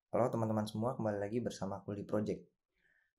Halo teman-teman semua, kembali lagi bersama Kuli Project.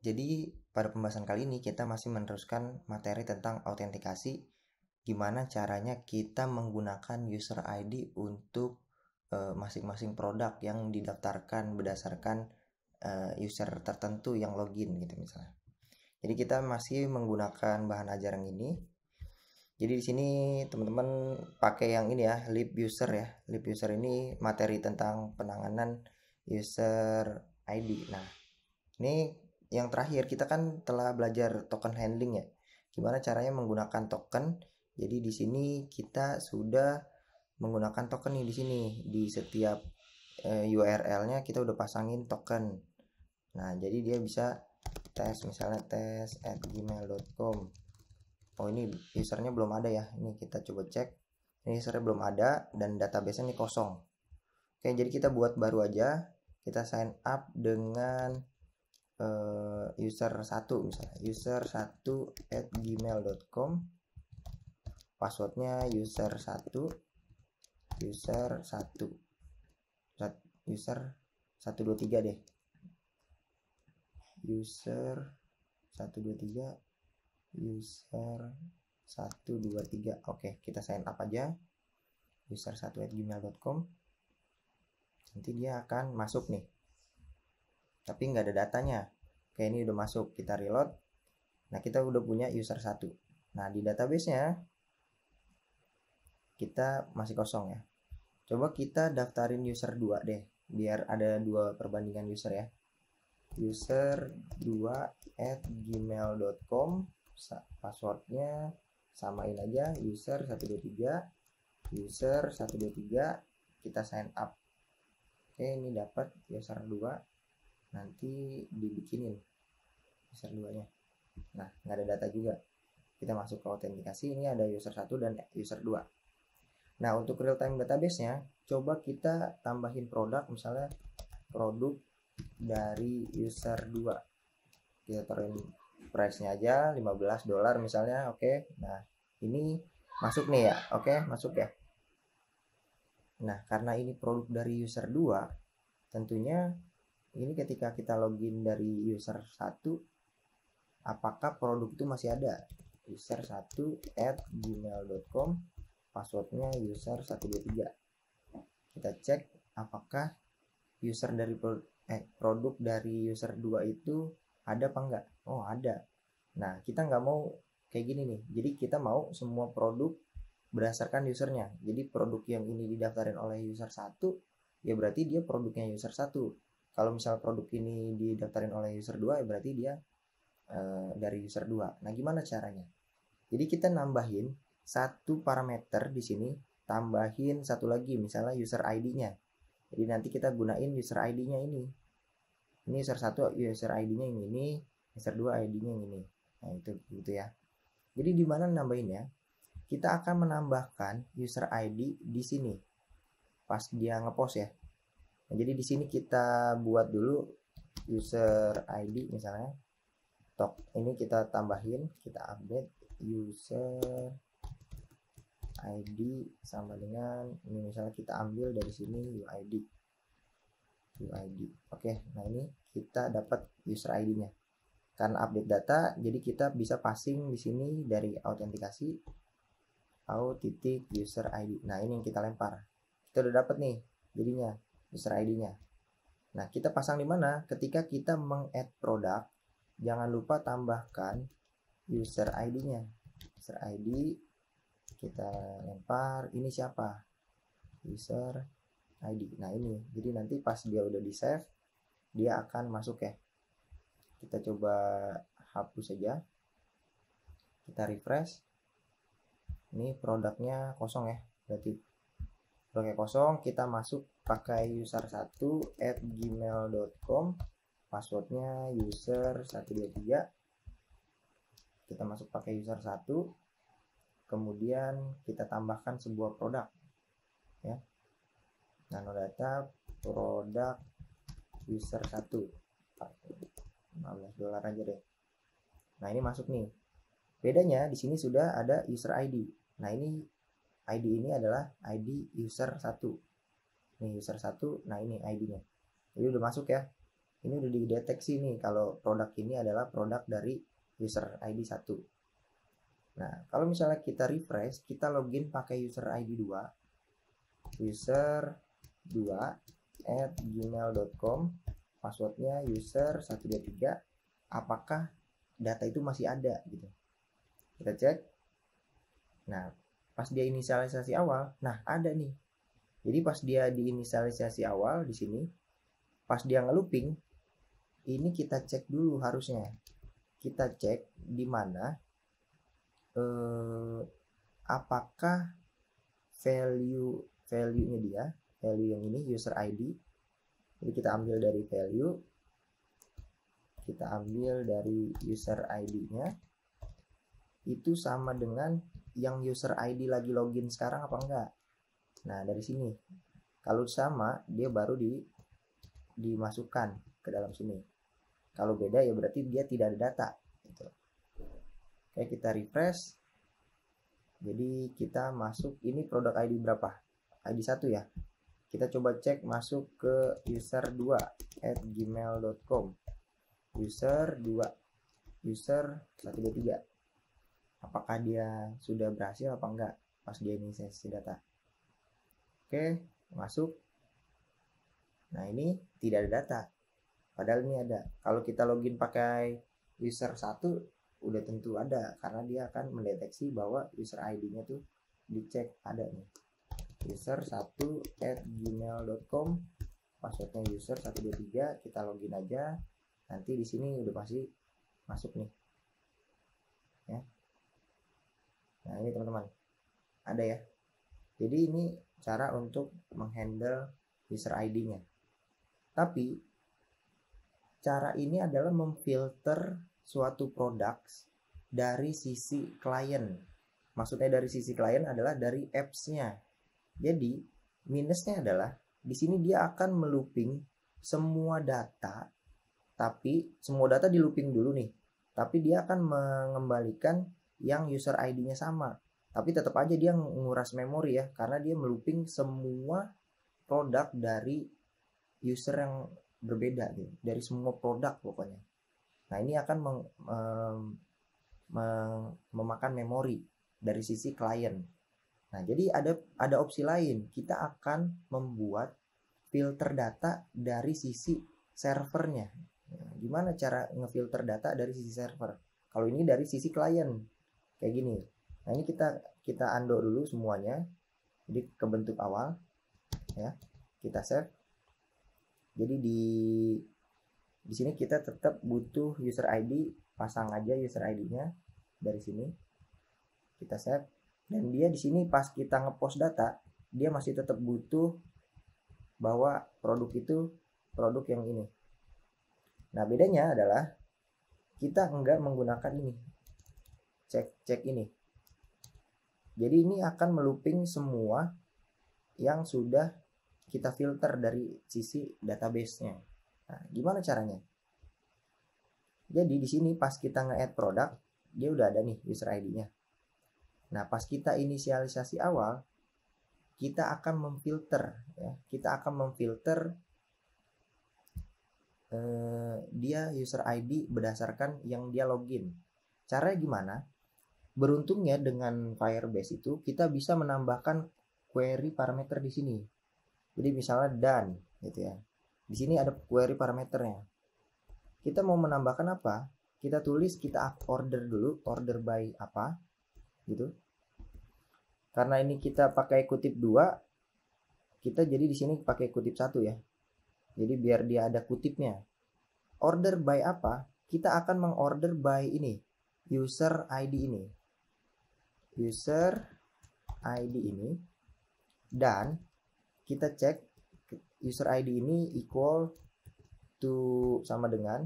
Jadi pada pembahasan kali ini kita masih meneruskan materi tentang autentikasi, gimana caranya kita menggunakan user ID untuk masing-masing produk yang didaftarkan berdasarkan user tertentu yang login gitu misalnya. Jadi kita masih menggunakan bahan ajaran ini. Jadi di sini teman-teman pakai yang ini ya, lib user ya. Lib user ini materi tentang penanganan user ID. Nah, ini yang terakhir kita kan telah belajar token handling ya. Gimana caranya menggunakan token. Jadi di sini kita sudah menggunakan token nih di sini. Di setiap URL-nya kita udah pasangin token. Nah, jadi dia bisa tes misalnya tes@gmail.com. Oh, ini usernya belum ada ya. Ini kita coba cek. Ini usernya belum ada dan database-nya ini kosong. Oke, jadi kita buat baru aja. Kita sign up dengan user 1 misalnya. user1@gmail.com. Passwordnya user 1 user 1 user 123 deh. User 123 user 123. Oke, kita sign up aja user1@gmail.com. Nanti dia akan masuk nih, tapi nggak ada datanya. Oke, ini udah masuk, kita reload. Nah, kita udah punya user 1. Nah, di database-nya kita masih kosong ya. Coba kita daftarin user 2 deh, biar ada dua perbandingan user ya. user2@gmail.com. Passwordnya samain aja, user 123 user 123. Kita sign up. Oke, ini dapat user 2. Nanti dibikinin user 2 nya. Nah, nggak ada data juga. Kita masuk ke autentikasi, ini ada user 1 dan user 2. Nah, untuk real time database nya coba kita tambahin produk, misalnya produk dari user 2. Kita taruhin price nya aja $15 misalnya. Oke, nah ini masuk nih ya. Oke, masuk ya. Nah, karena ini produk dari user 2, tentunya ini ketika kita login dari user 1, apakah produk itu masih ada. user1@gmail.com. Passwordnya user 123. Kita cek apakah user dari produk dari user 2 itu ada apa enggak. Oh, ada. Nah, kita nggak mau kayak gini nih. Jadi kita mau semua produk berdasarkan usernya. Jadi produk yang ini didaftarin oleh user 1, ya berarti dia produknya user 1. Kalau misal produk ini didaftarin oleh user 2, ya berarti dia dari user 2. Nah, gimana caranya? Jadi kita nambahin satu parameter di sini, tambahin satu lagi, misalnya user ID-nya. Jadi nanti kita gunain user ID-nya ini. Ini user 1 user ID-nya yang ini, user 2 ID-nya yang ini. Nah, itu gitu ya. Jadi di mana nambahinnya? Kita akan menambahkan user ID di sini pas dia ngepost ya. Nah, jadi di sini kita buat dulu user ID misalnya. Tok, ini kita tambahin, kita update user ID sama dengan ini, misalnya kita ambil dari sini UID. Oke, nah ini kita dapat user ID-nya. Karena update data, jadi kita bisa passing di sini dari autentikasi titik user ID. Nah, ini yang kita lempar. Kita udah dapat nih jadinya user ID-nya. Nah, kita pasang di mana? Ketika kita meng-add produk, jangan lupa tambahkan user ID-nya. User ID kita lempar, ini siapa? User ID. Nah, ini. Jadi nanti pas dia udah di save, dia akan masuk ya. Kita coba hapus saja. Kita refresh. Ini produknya kosong ya. Berarti produknya kosong, kita masuk pakai user1@gmail.com. Passwordnya user 123. Kita masuk pakai user 1. Kemudian kita tambahkan sebuah produk ya. Nanodata produk user 1. $15 aja deh. Nah, ini masuk nih. Bedanya di sini sudah ada user ID. Nah, ini ID ini adalah ID user 1. Nih user 1, nah ini ID-nya. Jadi udah masuk ya. Ini udah dideteksi nih kalau produk ini adalah produk dari user ID 1. Nah, kalau misalnya kita refresh, kita login pakai user ID 2, user2@gmail.com, passwordnya user123, apakah data itu masih ada gitu. Kita cek. Nah, pas dia inisialisasi awal, nah ada nih. Jadi pas dia diinisialisasi awal di sini, pas dia ngelooping, ini kita cek dulu harusnya. Kita cek di mana apakah value-nya dia, value yang ini user ID. Jadi kita ambil dari value, kita ambil dari user ID-nya, itu sama dengan yang user ID lagi login sekarang apa enggak. Nah, dari sini kalau sama, dia baru dimasukkan ke dalam sini. Kalau beda ya berarti dia tidak ada data gitu. Oke, kita refresh. Jadi kita masuk, ini produk ID berapa? ID 1 ya. Kita coba cek masuk ke user2@gmail.com. User2, user123. Apakah dia sudah berhasil apa enggak pas dia inisialisasi data. Oke, masuk. Nah, ini tidak ada data. Padahal ini ada. Kalau kita login pakai user 1, udah tentu ada karena dia akan mendeteksi bahwa user ID-nya tuh dicek ada nih. user1@gmail.com, passwordnya user123, kita login aja. Nanti di sini udah pasti masuk nih. Ya. Nah, ini teman-teman. Ada ya. Jadi ini cara untuk menghandle user ID-nya. Tapi cara ini adalah memfilter suatu produk dari sisi klien. Maksudnya dari sisi klien adalah dari apps-nya. Jadi minusnya adalah di sini dia akan melooping semua data, tapi semua data di looping dulu nih. Tapi dia akan mengembalikan yang user ID-nya sama. Tapi tetap aja dia nguras memori ya, karena dia melooping semua produk dari user yang berbeda gitu, dari semua produk pokoknya. Nah, ini akan memakan memori dari sisi klien. Nah, jadi ada opsi lain. Kita akan membuat filter data dari sisi servernya. Nah, gimana cara ngefilter data dari sisi server? Kalau ini dari sisi klien, kayak gini. Nah, ini kita undo dulu semuanya. Jadi ke bentuk awal, ya. Kita save. Jadi di sini kita tetap butuh user ID, pasang aja user ID-nya dari sini. Kita save. Dan dia di sini pas kita ngepost data, dia masih tetap butuh bahwa produk itu produk yang ini. Nah, bedanya adalah kita enggak menggunakan ini. Cek ini. Jadi ini akan melooping semua yang sudah kita filter dari sisi database-nya. Nah, gimana caranya? Jadi di sini pas kita nge-add produk, dia udah ada nih user ID-nya. Nah, pas kita inisialisasi awal, kita akan memfilter ya. Kita akan memfilter dia user ID berdasarkan yang dia login. Caranya gimana? Beruntungnya dengan Firebase itu kita bisa menambahkan query parameter di sini. Jadi misalnya done gitu ya. Di sini ada query parameternya. Kita mau menambahkan apa? Kita tulis, kita order dulu, order by apa gitu. Karena ini kita pakai kutip 2, kita jadi di sini pakai kutip 1 ya. Jadi biar dia ada kutipnya. Order by apa? Kita akan mengorder by ini, user ID ini. User ID ini. Dan kita cek user ID ini equal to sama dengan,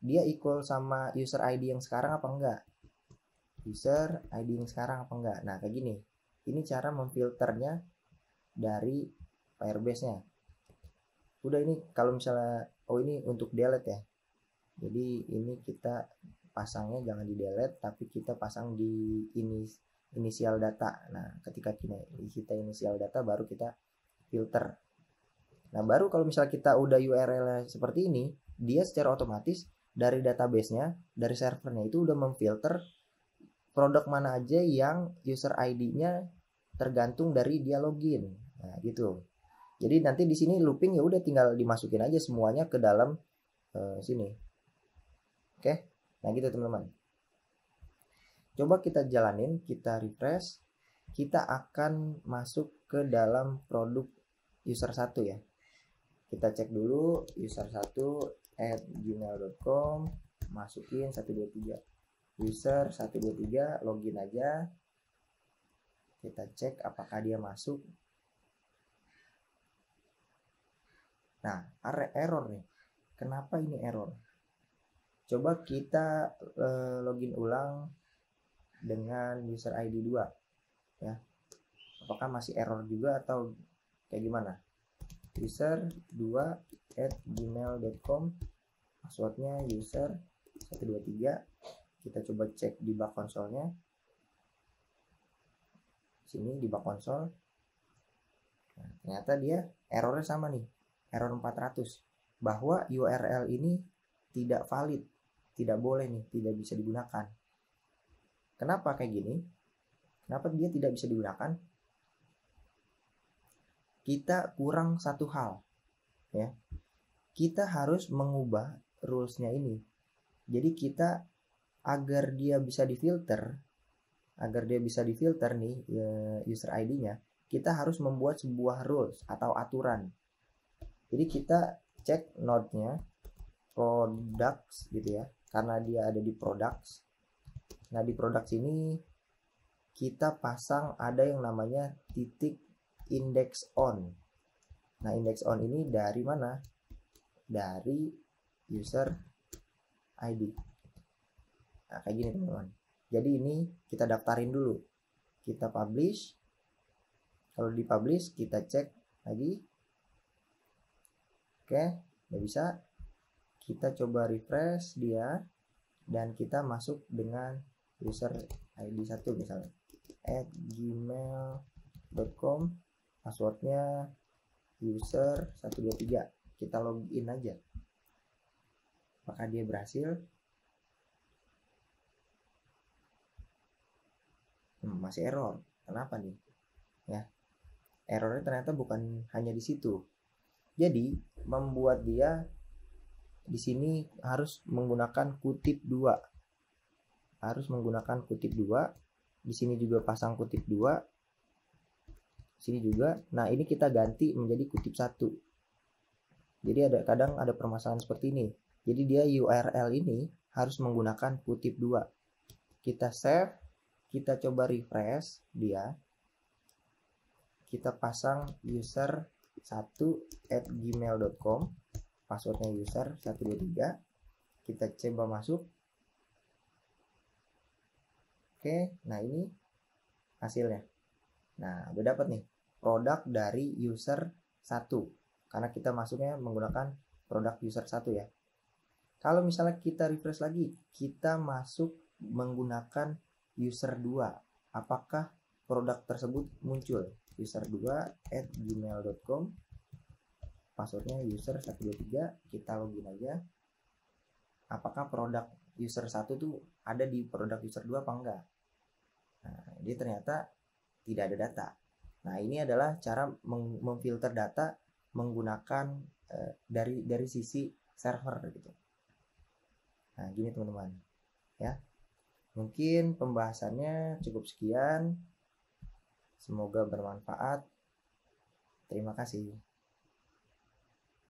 dia equal sama user ID yang sekarang apa enggak. User ID yang sekarang apa enggak. Nah, kayak gini. Ini cara memfilternya dari Firebase-nya. Udah, ini kalau misalnya, ini untuk delete ya. Jadi ini kita pasangnya jangan di delete, tapi kita pasang di inisial data. Nah, ketika kita inisial data baru kita filter. Nah, baru kalau misalnya kita udah URL seperti ini, dia secara otomatis dari database-nya, dari servernya itu udah memfilter produk mana aja yang user ID-nya tergantung dari dia login. Nah, gitu. Jadi nanti di sini looping ya udah tinggal dimasukin aja semuanya ke dalam sini. Oke. Nah, gitu teman-teman. Coba kita jalanin, kita refresh. Kita akan masuk ke dalam produk user 1 ya. Kita cek dulu user 1@gmail.com, masukin 123. User 123 login aja. Kita cek apakah dia masuk. Nah, error nih. Kenapa ini error? Coba kita login ulang dengan user ID 2 ya. Apakah masih error juga atau kayak gimana? User 2@gmail.com, passwordnya user 123. Kita coba cek di bak konsolnya. Sini di bak konsol. Nah, ternyata dia errornya sama nih, error 400, bahwa URL ini tidak valid, tidak boleh nih, tidak bisa digunakan. Kenapa kayak gini? Kenapa dia tidak bisa digunakan? Kita kurang satu hal ya. Kita harus mengubah rules-nya ini. Jadi kita agar dia bisa difilter nih user ID-nya, kita harus membuat sebuah rules atau aturan. Jadi kita cek node-nya products gitu ya, karena dia ada di products. Nah, di products ini kita pasang ada yang namanya titik index on. Nah, index on ini dari mana? Dari user ID. Nah, kayak gini teman-teman. Jadi ini kita daftarin dulu. Kita publish. Kalau di publish kita cek lagi. Oke, udah bisa. Kita coba refresh dia dan kita masuk dengan user ID 1 misalnya @gmail.com, passwordnya user 123. Kita login aja. Apakah dia berhasil? Masih error. Kenapa nih? Ya, errornya ternyata bukan hanya di situ. Jadi membuat dia di sini harus menggunakan kutip 2. Harus menggunakan kutip 2. Di sini juga pasang kutip 2. Sini juga. Nah, ini kita ganti menjadi kutip 1. Jadi kadang ada permasalahan seperti ini. Jadi dia URL ini harus menggunakan kutip 2. Kita save, kita coba refresh dia. Kita pasang user 1@gmail.com, passwordnya user 123. Kita coba masuk. Oke, nah ini hasilnya. Nah, udah dapat nih produk dari user 1 karena kita masuknya menggunakan produk user 1 ya. Kalau misalnya kita refresh lagi, kita masuk menggunakan user 2, apakah produk tersebut muncul? User 2@gmail.com, passwordnya user 123. Kita login aja. Apakah produk user 1 tuh ada di produk user 2 apa enggak? Nah, dia ternyata tidak ada data. Nah, ini adalah cara memfilter data menggunakan dari sisi server gitu. Nah, gini teman-teman ya. Mungkin pembahasannya cukup sekian. Semoga bermanfaat. Terima kasih.